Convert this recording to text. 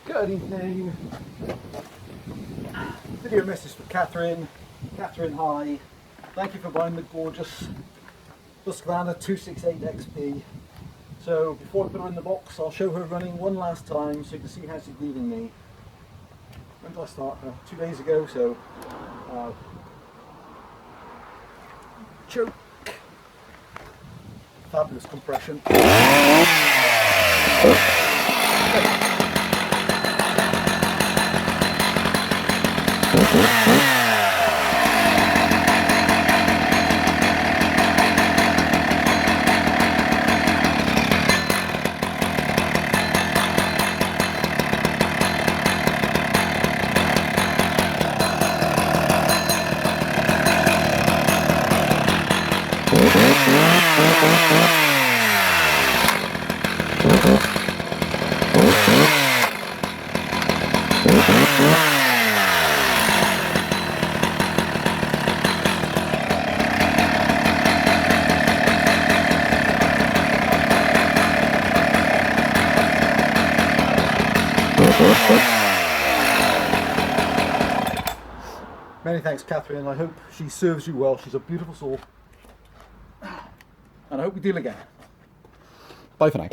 Good evening. Video message for Catherine. Catherine, hi. Thank you for buying the gorgeous Husqvarna 268 XP. So before I put her in the box, I'll show her running one last time so you can see how she's leaving me. When did I start her? 2 days ago, so choke. Fabulous compression. Many thanks, Catherine. I hope she serves you well. She's a beautiful soul. And I hope we deal again. Bye for now.